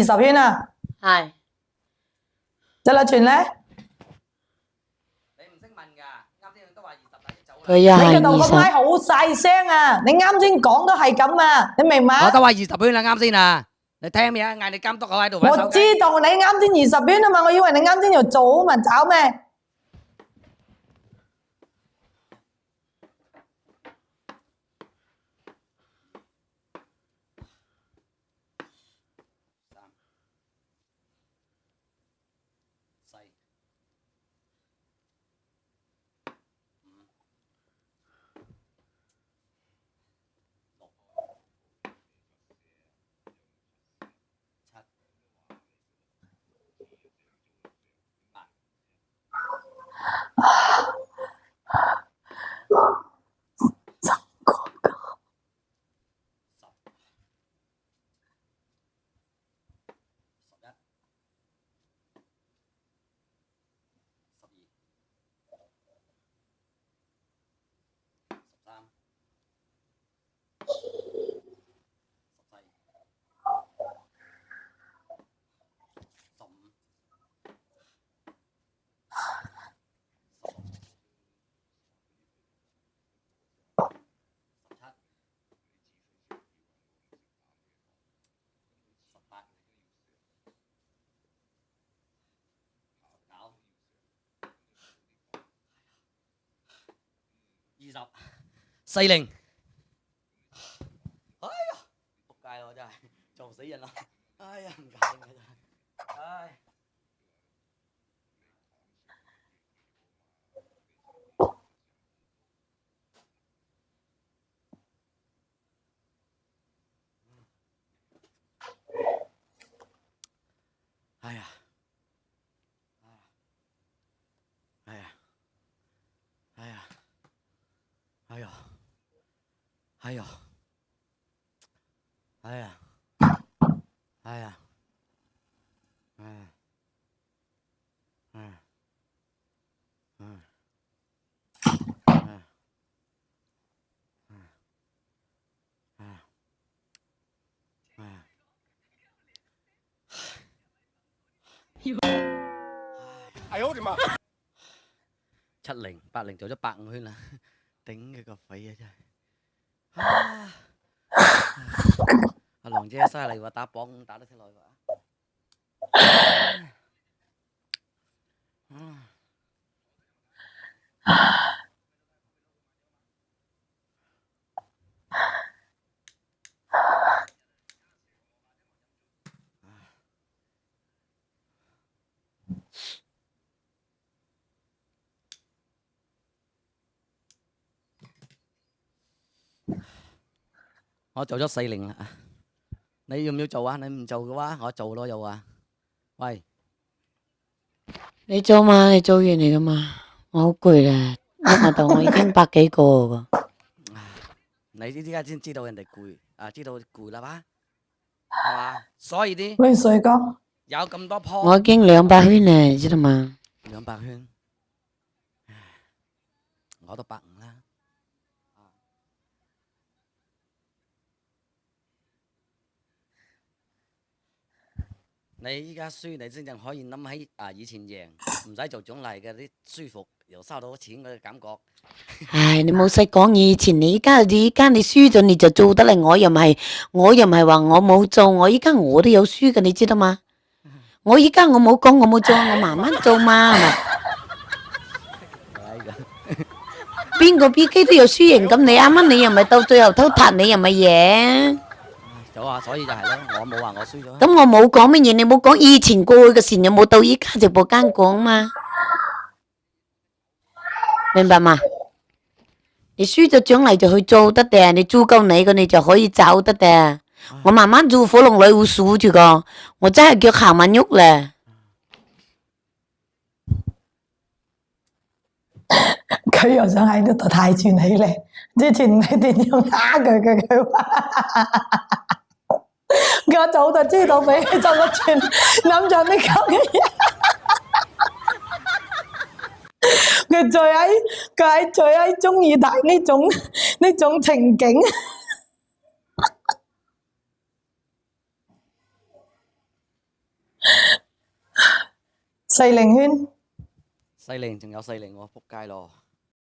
20圈啊，係得啦，全咧。你唔識問㗎，啱先都話20但係走啦。佢又你個度個係麥好細聲啊！你啱先講都係咁啊，你明嘛？我都話20圈啦，啱先啊！你聽咩啊？嗌你監督我喺度玩我手機。知道你啱先20圈啊嘛，我以為你啱先要做咪找咩？40，哎呀，仆街我真係做死人啦！哎呀，唔搞掂嘅真係，唉。哎呀，哎呀，哎呀，哎呀，哎呀，哎呀，哎呀，哎呀，嗯，嗯，嗯，嗯，嗯，哎呦我的媽！70、80做咗150圈啦，頂佢個肺啊真係！啊，阿郎姐犀利喎，打磅打得出來喎。嗯。我做咗40啦，你要唔要做啊？你唔做嘅話，我做咯又話。喂，你做嘛？你做完嚟噶嘛？我好攰啦，一日到我已經百幾個喎。你依家先知道人哋攰啊，知道攰啦吧？係嘛？所以啲喂，水哥，有咁多鋪我已經200圈啦，你知道嘛，200圈，我都150啦。你依家輸，你先至可以諗起啊以前贏，唔使做獎勵嘅啲舒服，又收到錢嘅感覺。唉，你冇使講以前，你依家你輸咗你就做得嚟，我又唔係話我冇做，我依家我都有輸嘅，你知道嘛？我依家我冇講我冇做，我慢慢做嘛，係咪？邊個 PK 都有輸贏，咁你啱啱你又咪到最後偷塔，你又咪贏？有啊，所以就係咯，我冇話我輸咗。咁我冇講乜嘢，你冇講以前過去嘅事，你冇到依家直播間講嘛？明白嘛？你輸咗獎勵就去做得嘅，你做夠你嘅你就可以走得嘅。我慢慢做火龍女會數住個，我真係腳行唔喐咧。佢又想喺呢度太串起嚟，之前你哋要呃佢話，我早就知道俾佢做個串，諗住你咁嘅嘢。佢最喺中意睇呢種情景。四零圈，四零仲有四零喎，仆街咯。